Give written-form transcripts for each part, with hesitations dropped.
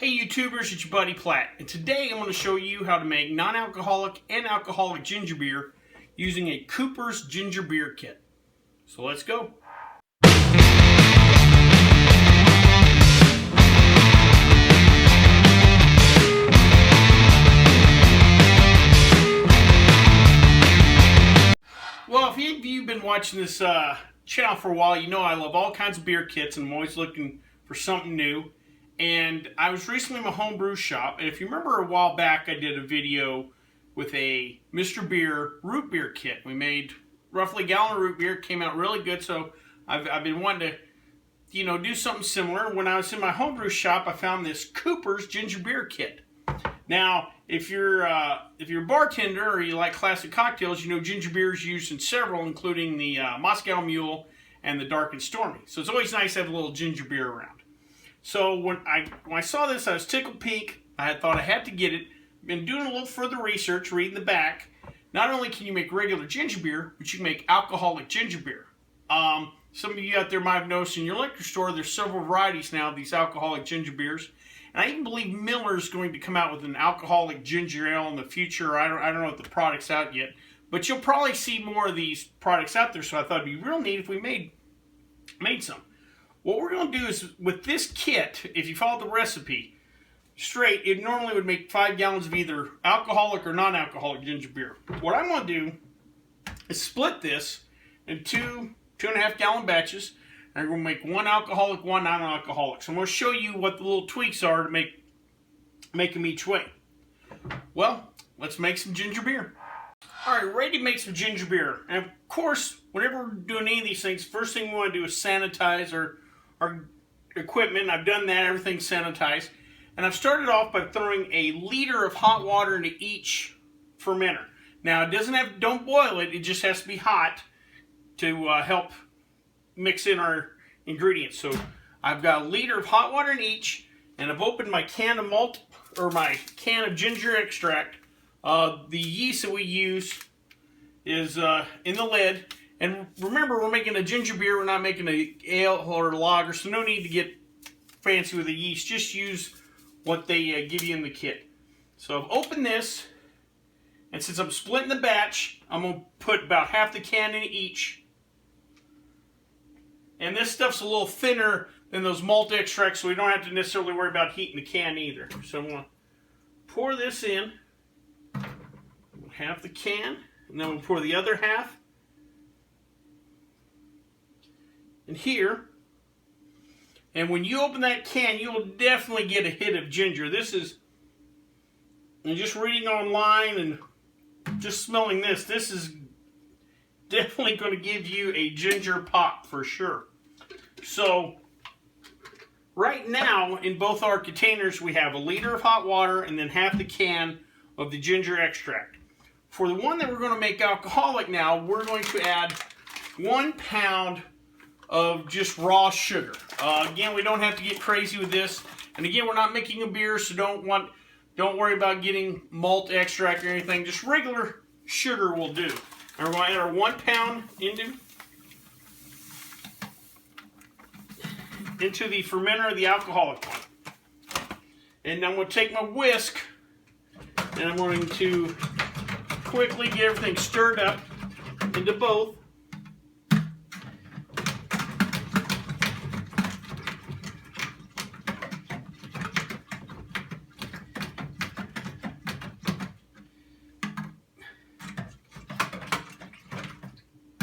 Hey YouTubers, it's your buddy Platt, and today I'm going to show you how to make non-alcoholic and alcoholic ginger beer using a Cooper's Ginger Beer Kit. So let's go. Well, if any of you have been watching this channel for a while, you know I love all kinds of beer kits and I'm always looking for something new. And I was recently in my homebrew shop, and if you remember a while back, I did a video with a Mr. Beer root beer kit. We made roughly a gallon of root beer. It came out really good, so I've been wanting to, do something similar. When I was in my homebrew shop, I found this Cooper's Ginger Beer Kit. Now, if you're a bartender or you like classic cocktails, you know ginger beer is used in several, including the Moscow Mule and the Dark and Stormy. So it's always nice to have a little ginger beer around. So when I saw this, I was tickled pink. I thought I had to get it. Been doing a little further research, reading the back. Not only can you make regular ginger beer, but you can make alcoholic ginger beer. Some of you out there might have noticed in your liquor store, there's several varieties now of these alcoholic ginger beers. And I even believe Miller's going to come out with an alcoholic ginger ale in the future. I don't know if the product's out yet. But you'll probably see more of these products out there, so I thought it'd be real neat if we made some. What we're going to do is, with this kit, if you follow the recipe straight, it normally would make 5 gallons of either alcoholic or non-alcoholic ginger beer. What I'm going to do is split this in 2.5 gallon batches, and I'm going to make 1 alcoholic, 1 non-alcoholic. So I'm going to show you what the little tweaks are to make them each way. Well, let's make some ginger beer. Alright, ready to make some ginger beer. And of course, whenever we're doing any of these things, first thing we want to do is sanitize our equipment. I've done that, everything's sanitized. And I've started off by throwing a liter of hot water into each fermenter. Now, don't boil it, it just has to be hot to help mix in our ingredients. So I've got a liter of hot water in each, and I've opened my can of my can of ginger extract. The yeast that we use is in the lid. And remember, we're making a ginger beer, we're not making an ale or a lager, so no need to get fancy with the yeast. Just use what they give you in the kit. So I've opened this, and since I'm splitting the batch, I'm going to put about half the can in each. And this stuff's a little thinner than those malt extracts, so we don't have to necessarily worry about heating the can either. So I'm going to pour this in, half the can, and then we'll pour the other half in here. And when you open that can, you will definitely get a hit of ginger. This is, and just reading online and just smelling this is definitely going to give you a ginger pop for sure. So right now in both our containers we have a liter of hot water and then half the can of the ginger extract. For the one that we're going to make alcoholic now, we're going to add 1 pound of just raw sugar. Again, we don't have to get crazy with this. And again, we're not making a beer, so don't worry about getting malt extract or anything. Just regular sugar will do. And we're going to add our 1 pound into the fermenter of the alcoholic one. And I'm going to take my whisk and I'm going to quickly get everything stirred up into both.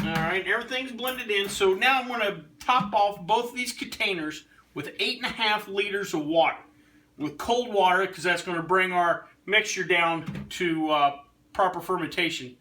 Alright, everything's blended in, so now I'm going to top off both of these containers with 8.5 liters of water. With cold water, because that's going to bring our mixture down to proper fermentation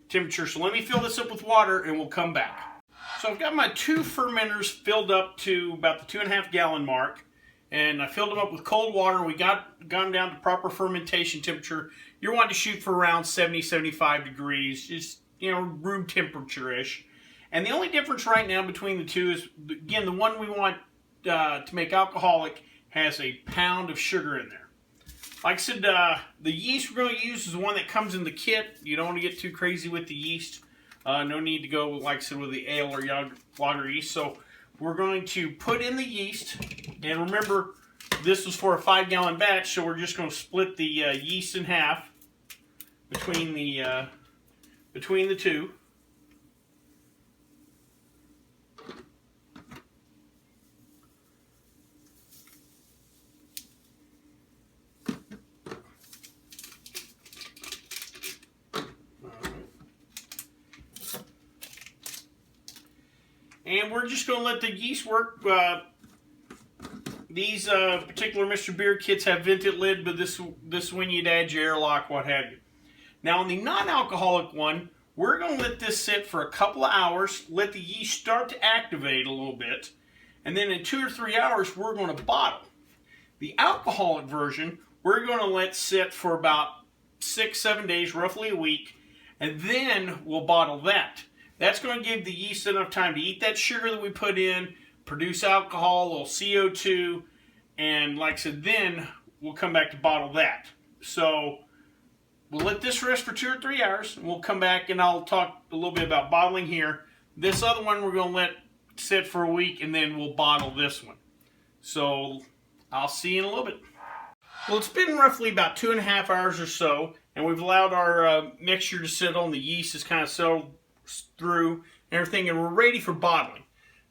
temperature. So let me fill this up with water and we'll come back. So I've got my 2 fermenters filled up to about the 2.5 gallon mark, and I filled them up with cold water. We got them down to proper fermentation temperature. You're wanting to shoot for around 70-75 degrees, just room temperature-ish. And the only difference right now between the two is, again, the one we want to make alcoholic has a pound of sugar in there. Like I said, the yeast we're going to use is the one that comes in the kit. You don't want to get too crazy with the yeast. No need to go, like I said, with the ale or lager yeast. So we're going to put in the yeast. And remember, This was for a 5-gallon batch, so we're just going to split the yeast in half between the two. And we're just going to let the yeast work. These particular Mr. Beer kits have vented lid, but this one you'd add your airlock, what have you. Now on the non-alcoholic one, we're going to let this sit for a couple of hours, let the yeast start to activate a little bit, and then in 2 or 3 hours we're going to bottle. The alcoholic version, we're going to let sit for about 6-7 days, roughly a week, and then we'll bottle that. That's going to give the yeast enough time to eat that sugar that we put in, produce alcohol, a little CO2, and like I said, then we'll come back to bottle that. So we'll let this rest for 2 or 3 hours, and we'll come back and I'll talk a little bit about bottling here. This other one we're going to let sit for a week, and then we'll bottle this one. So I'll see you in a little bit. Well, it's been roughly about 2.5 hours or so, and we've allowed our mixture to sit on. The yeast is kind of settled through and everything, and we're ready for bottling.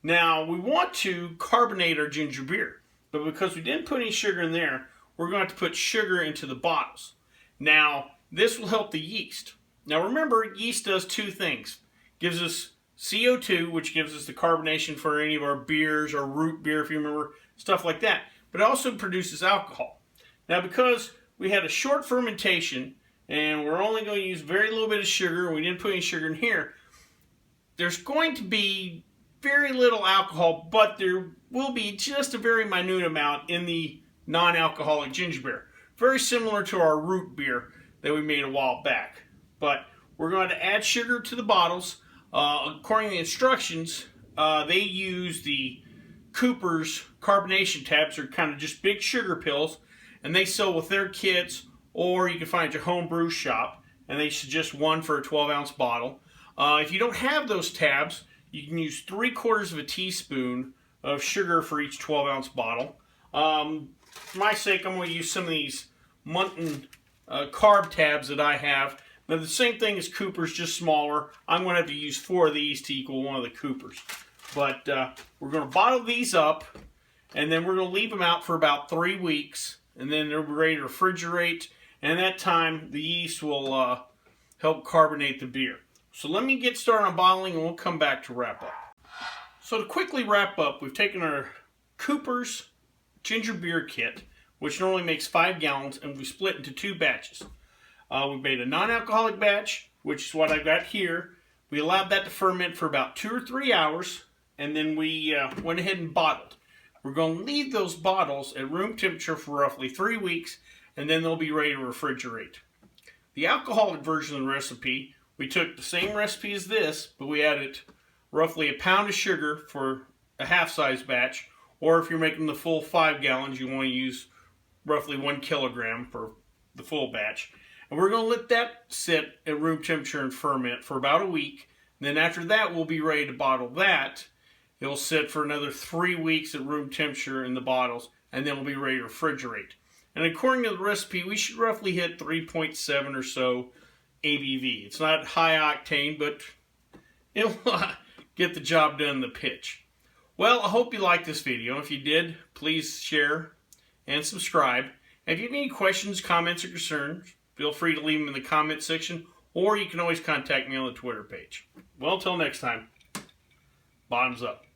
Now we want to carbonate our ginger beer, but because we didn't put any sugar in there, we're going to have to put sugar into the bottles. Now this will help the yeast. Now remember, yeast does two things. Gives us CO2, which gives us the carbonation for any of our beers or root beer, if you remember, stuff like that, but it also produces alcohol. Now because we had a short fermentation and we're only going to use very little bit of sugar, and we didn't put any sugar in here, there's going to be very little alcohol, but there will be just a very minute amount in the non-alcoholic ginger beer. Very similar to our root beer that we made a while back. But we're going to add sugar to the bottles. According to the instructions, they use the Cooper's carbonation tabs. They're kind of just big sugar pills, and they sell with their kits, or you can find at your homebrew shop, and they suggest one for a 12-ounce bottle. If you don't have those tabs, you can use 3/4 of a teaspoon of sugar for each 12-ounce bottle. For my sake, I'm going to use some of these Munton carb tabs that I have. Now the same thing as Cooper's, just smaller. I'm going to have to use 4 of these to equal one of the Cooper's. But we're going to bottle these up, and then we're going to leave them out for about 3 weeks, and then they'll be ready to refrigerate. And at that time, the yeast will help carbonate the beer. So let me get started on bottling, and we'll come back to wrap up. So to quickly wrap up, we've taken our Cooper's ginger beer kit, which normally makes 5 gallons, and we split into 2 batches. We made a non-alcoholic batch, which is what I've got here. We allowed that to ferment for about 2 or 3 hours, and then we went ahead and bottled. We're going to leave those bottles at room temperature for roughly 3 weeks, and then they'll be ready to refrigerate. The alcoholic version of the recipe, we took the same recipe as this, but we added roughly a pound of sugar for a half-size batch, or if you're making the full 5 gallons, you want to use roughly 1 kilogram for the full batch. And we're going to let that sit at room temperature and ferment for about a week. And then after that, we'll be ready to bottle that. It'll sit for another 3 weeks at room temperature in the bottles, and then we'll be ready to refrigerate. And according to the recipe, we should roughly hit 3.7 or so ABV. It's not high octane, but it'll get the job done in the pitch. Well, I hope you liked this video. If you did, please share and subscribe. And if you have any questions, comments, or concerns, feel free to leave them in the comment section, or you can always contact me on the Twitter page. Well, until next time, bottoms up.